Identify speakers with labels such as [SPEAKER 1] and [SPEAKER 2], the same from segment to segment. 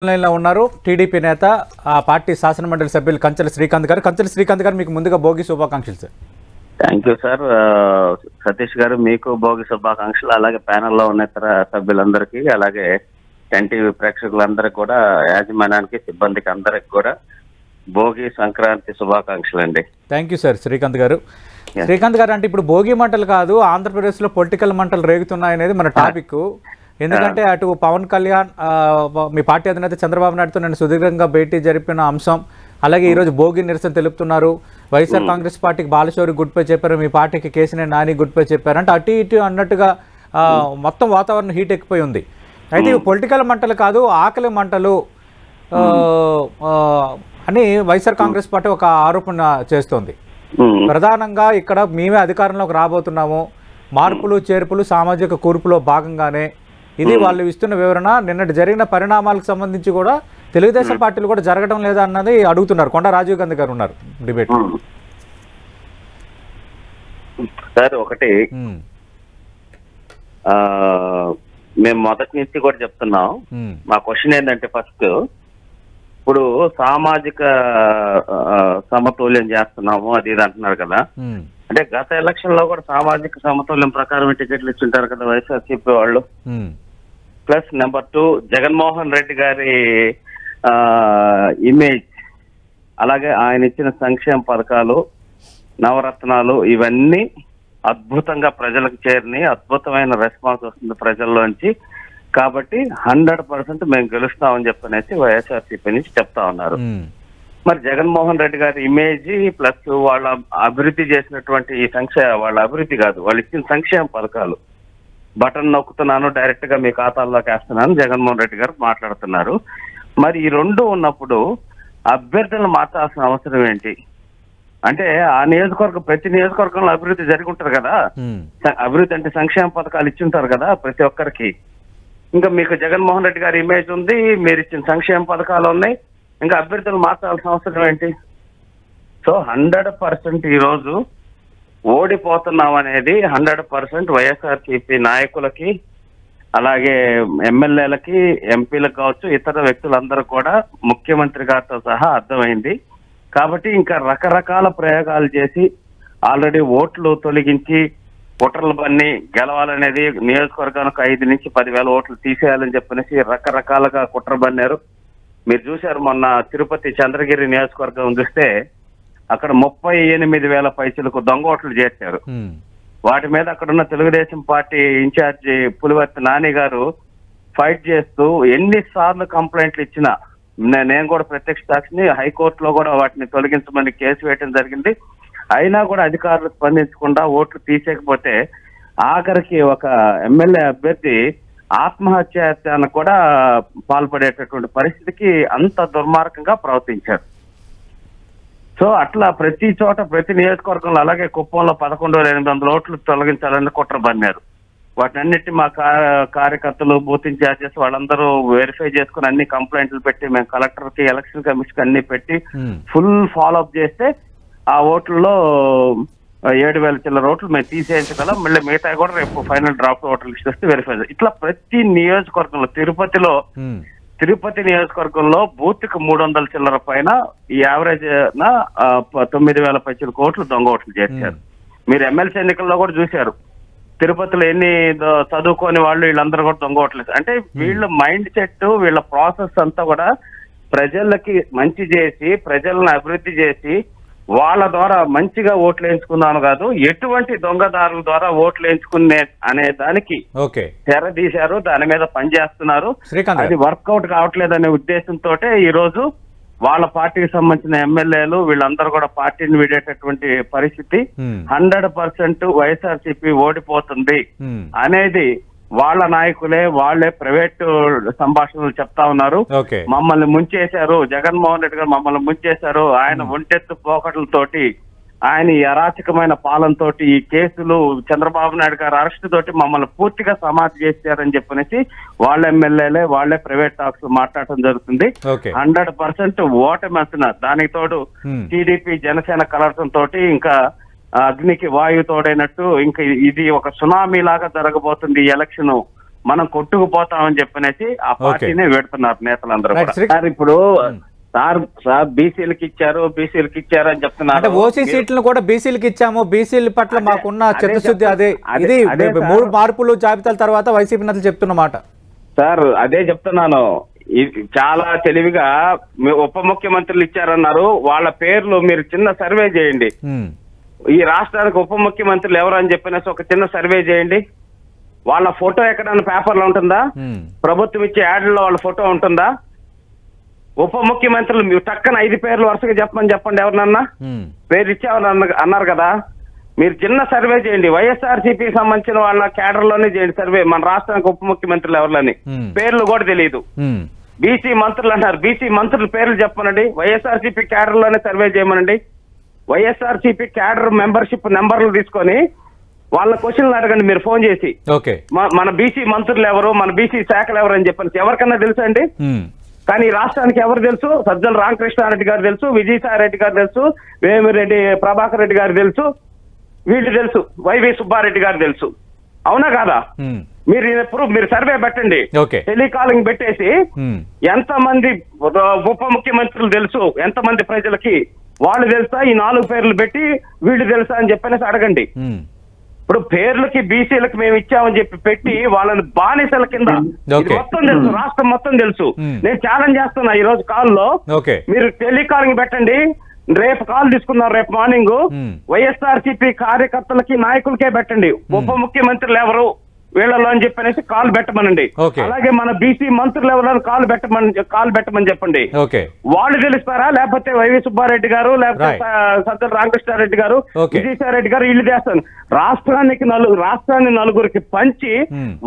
[SPEAKER 1] లైన్లో ఉన్నారు టీడీపీ నేత ఆ పార్టీ శాసనమండలి సభ్యులు కంచెల శ్రీకాంత్ గారు మీకు ముందుగా భోగి శుభాకాంక్షలు sir.
[SPEAKER 2] Thank you sir. Satish గారు మీకు భోగి శుభాకాంక్షలు. అలాగే ప్యానెల్లో ఉన్న ఇతర సభ్యులందరికీ, అలాగే ఎన్టీవీ ప్రేక్షకులందరికీ కూడా, యాజమాన్యానికి, సిబ్బందికి అందరికి కూడా భోగి సంక్రాంతి శుభాకాంక్షలు అండి.
[SPEAKER 1] థ్యాంక్ యూ సార్ శ్రీకాంత్ గారు. అంటే ఇప్పుడు భోగి మంటలు కాదు, ఆంధ్రప్రదేశ్లో పొలిటికల్ మంటలు రేగుతున్నాయనేది మన టాపిక్. ఎందుకంటే అటు పవన్ కళ్యాణ్ మీ పార్టీ అధినేత చంద్రబాబు నాయుడుతో నేను సుదీర్ఘంగా భేటీ జరిపిన అంశం, అలాగే ఈరోజు భోగి నిరసన తెలుపుతున్నారు. వైఎస్ఆర్ కాంగ్రెస్ పార్టీకి బాలశౌరి గుడ్ బై చెప్పారు, మీ పార్టీకి కేసీఆర్ నాని గుడ్ బై చెప్పారు. అంటే అటు ఇటు అన్నట్టుగా మొత్తం వాతావరణం హీట్ ఎక్కిపోయి ఉంది. అయితే పొలిటికల్ మంటలు కాదు, ఆకలి మంటలు అని వైఎస్ఆర్ కాంగ్రెస్ పార్టీ ఒక ఆరోపణ చేస్తోంది. ప్రధానంగా ఇక్కడ మేమే అధికారంలోకి రాబోతున్నాము, మార్పులు చేర్పులు సామాజిక కూర్పులో భాగంగానే ఇది వాళ్ళు ఇస్తున్న వివరణ. నిన్నటి జరిగిన పరిణామాలకు సంబంధించి కూడా తెలుగుదేశం పార్టీలు కూడా జరగడం లేదా అన్నది అడుగుతున్నారు. కొండా రాజీవ్ గాంధీ గారు ఉన్నారు డిబేట్.
[SPEAKER 2] సార్ ఒకటి మేము మొదటి నుంచి కూడా చెప్తున్నాం. మా క్వశ్చన్ ఏంటంటే, ఫస్ట్ ఇప్పుడు సామాజిక సమతుల్యం చేస్తున్నాము అది ఇది అంటున్నారు కదా. అంటే గత ఎలక్షన్ లో కూడా సామాజిక సమతుల్యం ప్రకారం టికెట్లు ఇచ్చింటారు కదా వైఎస్ఆర్సీపీ వాళ్ళు. ప్లస్ నెంబర్ 2, జగన్మోహన్ రెడ్డి గారి ఇమేజ్, అలాగే ఆయన ఇచ్చిన సంక్షేమ పథకాలు, నవరత్నాలు, ఇవన్నీ అద్భుతంగా ప్రజలకు చేరిని, అద్భుతమైన రెస్పాన్స్ వస్తుంది ప్రజల్లోంచి. కాబట్టి 100% మేము గెలుస్తామని చెప్పనేసి వైఎస్ఆర్సీపీ నుంచి చెప్తా ఉన్నారు. మరి జగన్మోహన్ రెడ్డి గారి ఇమేజ్ ప్లస్ వాళ్ళ అభివృద్ధి చేసినటువంటి ఈ వాళ్ళ అభివృద్ధి కాదు, వాళ్ళు ఇచ్చిన సంక్షేమ పథకాలు, బటన్ నొక్కుతున్నాను డైరెక్ట్ గా మీ ఖాతాల్లోకి వేస్తున్నాను జగన్మోహన్ రెడ్డి గారు మాట్లాడుతున్నారు. మరి ఈ రెండు ఉన్నప్పుడు అభ్యర్థులను మార్చాల్సిన అవసరం ఏంటి? అంటే ఆ నియోజకవర్గం, ప్రతి నియోజకవర్గంలో అభివృద్ధి జరిగి ఉంటారు కదా. అభివృద్ధి అంటే సంక్షేమ పథకాలు ఇచ్చింటారు కదా ప్రతి ఒక్కరికి. ఇంకా మీకు జగన్మోహన్ రెడ్డి గారి ఇమేజ్ ఉంది, మీరు ఇచ్చిన సంక్షేమ పథకాలు ఉన్నాయి, ఇంకా అభ్యర్థులు మార్చాల్సిన అవసరం ఏంటి? సో 100% ఈరోజు ఓడిపోతున్నాం అనేది 100% వైఎస్ఆర్సీపీ నాయకులకి, అలాగే ఎమ్మెల్యేలకి, ఎంపీలకు కావచ్చు, ఇతర వ్యక్తులందరూ కూడా, ముఖ్యమంత్రి గారితో సహా అర్థమైంది. కాబట్టి ఇంకా రకరకాల ప్రయోగాలు చేసి ఆల్రెడీ ఓట్లు తొలగించి కుట్రలు బన్ని గెలవాలనేది, నియోజకవర్గానికి 5 నుంచి 10,000 ఓట్లు తీసేయాలని చెప్పనేసి రకరకాలుగా కుట్ర బన్నారు. మీరు చూశారు మొన్న తిరుపతి చంద్రగిరి నియోజకవర్గం చూస్తే అక్కడ 38,000 పైసలకు దొంగ ఓట్లు చేర్చారు. వాటి మీద అక్కడున్న తెలుగుదేశం పార్టీ ఇన్ఛార్జి పులివర్తి నాని గారు ఫైట్ చేస్తూ ఎన్నిసార్లు కంప్లైంట్లు ఇచ్చినా, నేను కూడా ప్రత్యక్ష సాక్షిని, హైకోర్టులో కూడా వాటిని తొలగించమని కేసు వేయడం జరిగింది. అయినా కూడా అధికారులు స్పందించకుండా ఓట్లు తీసేయకపోతే ఆఖరికి ఒక ఎమ్మెల్యే అభ్యర్థి ఆత్మహత్యానికి కూడా పాల్పడేటటువంటి పరిస్థితికి అంత దుర్మార్గంగా ప్రవర్తించారు. సో అట్లా ప్రతి చోట, ప్రతి నియోజకవర్గంలో, అలాగే కుప్పంలో 11,800 ఓట్లు తొలగించాలని కుట్ర బన్నారు. వాటినన్నిటి మా కార్యకర్తలు, బూత్ ఇన్ఛార్జెస్ వాళ్ళందరూ వెరిఫై చేసుకుని అన్ని కంప్లైంట్లు పెట్టి, మేము కలెక్టర్ కి, ఎలక్షన్ కమిషన్ అన్ని పెట్టి ఫుల్ ఫాలో అప్ చేస్తే ఆ ఓట్లలో 7,000 చిల్లర ఓట్లు మేము తీసేయించగలం. మళ్ళీ మిగతా కూడా రేపు ఫైనల్ డ్రాఫ్ట్ ఓట్లు ఇస్తే వెరిఫై. ఇట్లా ప్రతి నియోజకవర్గంలో, తిరుపతి నియోజకవర్గంలో బూత్ కి 300 చిల్లర పైన, ఈ యావరేజ్ 9,000 పైచల ఓట్లు దొంగ ఓట్లు చేశారు. మీరు ఎమ్మెల్సీ ఎన్నికల్లో కూడా చూశారు, తిరుపతిలో ఎన్ని చదువుకోని వాళ్ళు వీళ్ళందరూ కూడా దొంగ ఓట్లు. అంటే వీళ్ళ మైండ్ సెట్, వీళ్ళ ప్రాసెస్ అంతా కూడా ప్రజలకి మంచి చేసి, ప్రజలను అభివృద్ధి చేసి, వాళ్ళ ద్వారా మంచిగా ఓట్లు వేయించుకున్నాను కాదు, ఎటువంటి దొంగదారుల ద్వారా ఓట్లు వేయించుకునే అనే దానికి తెర తీశారు. దాని మీద పనిచేస్తున్నారు. అది వర్కౌట్ కావట్లేదనే ఉద్దేశంతో ఈ రోజు వాళ్ళ పార్టీకి సంబంధించిన ఎమ్మెల్యేలు వీళ్ళందరూ కూడా పార్టీని వీడేటటువంటి పరిస్థితి. 100% వైఎస్ఆర్సీపీ ఓడిపోతుంది అనేది వాళ్ళ నాయకులే, వాళ్లే ప్రైవేట్ సంభాషణలు చెప్తా ఉన్నారు. మమ్మల్ని ముంచేశారు, జగన్మోహన్ రెడ్డి గారు మమ్మల్ని ముంచేశారు, ఆయన ఒంటెత్తు పోకట్లతోటి, ఆయన ఈ అరాచకమైన పాలనతో, ఈ కేసులు, చంద్రబాబు నాయుడు గారు అరెస్ట్ తోటి మమ్మల్ని పూర్తిగా సమాధి చేశారని చెప్పనేసి వాళ్ళ ఎమ్మెల్యేలే, వాళ్లే ప్రైవేట్ టాక్స్ మాట్లాడటం జరుగుతుంది. 100% ఓటమి అంటున్నారు. దానికి తోడు టీడీపీ, జనసేన కలవటం తోటి ఇంకా అగ్నికి వాయు తోడైనట్టు ఇంకా ఇది ఒక సునామీ లాగా జరగబోతుంది ఈ ఎలక్షన్. మనం కొట్టుకుపోతామని చెప్పనేసి ఆ పార్టీనే పెడుతున్నారు నేతలందరూ కూడా. సార్ ఇప్పుడు సార్ బీసీలకు ఇచ్చారు అని చెప్తున్నారు.
[SPEAKER 1] అంటే ఓసీ సీట్లను కూడా బీసీలకు ఇచ్చాము, బీసీల పట్ల మాకున్న చిత్తశుద్ధి అదే. ఇది 3 మార్పులు జాబితాల తర్వాత వైసీపీ నేతలు చెప్తున్నమాట.
[SPEAKER 2] సార్ అదే చెప్తున్నాను, చాలా తెలివిగా ఉప ముఖ్యమంత్రులు ఇచ్చారన్నారు. వాళ్ళ పేర్లు మీరు చిన్న సర్వే చేయండి. ఈ రాష్ట్రానికి ఉప ముఖ్యమంత్రులు ఎవరు అని చెప్పినేసి ఒక చిన్న సర్వే చేయండి. వాళ్ళ ఫోటో ఎక్కడన్నా పేపర్లో ఉంటుందా? ప్రభుత్వం ఇచ్చే యాడ్లో వాళ్ళ ఫోటో ఉంటుందా? ఉప ముఖ్యమంత్రులు మీరు టక్కన 5 పేర్లు వరుసగా చెప్పండి ఎవరినన్నా. పేరు ఇచ్చామని అన్నారు కదా, మీరు చిన్న సర్వే చేయండి. వైఎస్ఆర్సీపీకి సంబంధించిన వాళ్ళ క్యాడర్ లోనే చేయండి సర్వే. మన రాష్ట్రానికి ఉప ముఖ్యమంత్రులు ఎవరిని పేర్లు కూడా తెలియదు. బీసీ మంత్రులు అంటారు, బీసీ మంత్రుల పేర్లు చెప్పనండి. వైఎస్ఆర్సీపీ క్యాడర్ లోనే సర్వే చేయమనండి. వైఎస్ఆర్సీపీ క్యాడర్ మెంబర్షిప్ నెంబర్లు తీసుకొని వాళ్ళ క్వశ్చన్లు అడగండి మీరు ఫోన్ చేసి. మన బీసీ మంత్రులు ఎవరు, మన బీసీ శాఖలు ఎవరు అని చెప్పండి. ఎవరికన్నా తెలుసా అండి? కానీ రాష్ట్రానికి ఎవరు తెలుసు? సజ్జల రామకృష్ణారెడ్డి గారు తెలుసు, విజయసాయి రెడ్డి గారు తెలుసు, వేమిరెడ్డి ప్రభాకర్ రెడ్డి గారు తెలుసు, వీళ్ళు తెలుసు, వైవి సుబ్బారెడ్డి గారు తెలుసు. అవునా కాదా? మీరు సర్వే పెట్టండి, టెలికాలింగ్ పెట్టేసి ఎంతమంది ఉప ముఖ్యమంత్రులు తెలుసు, ఎంతమంది ప్రజలకి వాళ్ళు తెలుసా, ఈ 4 పేర్లు పెట్టి వీళ్ళు తెలుసా అని చెప్పనేసి అడగండి. ఇప్పుడు పేర్లకి బీసీలకు మేము ఇచ్చామని చెప్పి పెట్టి వాళ్ళని బానిసల కింద మొత్తం తెలుసు, రాష్ట్రం మొత్తం తెలుసు. నేను ఛాలెంజ్ చేస్తున్నా ఈ రోజు కాల్లో, మీరు టెలికాలింగ్ పెట్టండి. రేపు కాల్ తీసుకుందాం, రేపు మార్నింగ్ వైఎస్ఆర్సీపీ కార్యకర్తలకి నాయకులకే పెట్టండి. ఉప ముఖ్యమంత్రులు ఎవరు వీళ్ళలో అని చెప్పనేసి కాల్ పెట్టమనండి. అలాగే మన బీసీ మంత్రులు ఎవరు కాల్ పెట్టమని చెప్పండి. వాళ్ళు తెలుస్తారా? లేకపోతే వైవి సుబ్బారెడ్డి గారు, లేకపోతే సజ్జల రామకృష్ణారెడ్డి గారు, విజయసాయి రెడ్డి గారు వీళ్ళు చేస్తాను. రాష్ట్రాన్ని నలుగురికి పంచి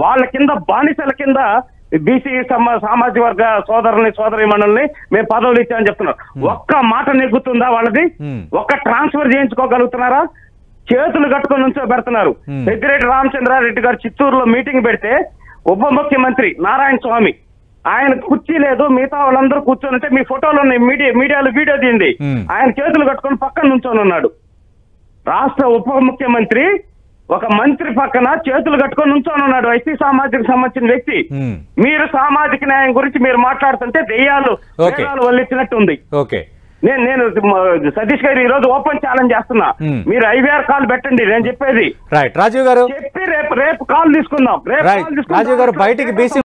[SPEAKER 2] వాళ్ళ కింద బానిసల కింద బీసీ సామాజిక వర్గ సోదరి మండలిని మేము పదవులు ఇచ్చామని చెప్తున్నారు. ఒక్క మాట నెగ్గుతుందా వాళ్ళది? ఒక్క ట్రాన్స్ఫర్ చేయించుకోగలుగుతున్నారా? చేతులు కట్టుకొని నుంచో పెడుతున్నారు. పెద్దిరెడ్డి రామచంద్రారెడ్డి గారు చిత్తూరులో మీటింగ్ పెడితే ఉప ముఖ్యమంత్రి నారాయణ స్వామి ఆయన కుర్చీ లేదు, మిగతా వాళ్ళందరూ కూర్చొని ఉంటే మీ ఫోటోలు మీడియాలో వీడియో తీయండి. ఆయన చేతులు కట్టుకొని పక్కన నుంచొని ఉన్నాడు. రాష్ట్ర ఉప ముఖ్యమంత్రి ఒక మంత్రి పక్కన చేతులు కట్టుకొని నుంచొని ఉన్నాడు, ఎస్సీ సామాజిక సంబంధించిన వ్యక్తి. మీరు సామాజిక న్యాయం గురించి మీరు మాట్లాడుతుంటే దెయ్యాలు వల్లించినట్టుంది. నేను సతీష్ గారు ఈ రోజు ఓపెన్ ఛాలెంజ్ చేస్తున్నా, మీరు IVR కాల్ పెట్టండి. నేను చెప్పేది
[SPEAKER 1] రాజీవ్ గారు
[SPEAKER 2] చెప్పి రేపు కాల్ తీసుకుందాం.
[SPEAKER 1] రాజీవ్ గారు బయటికి బీసీ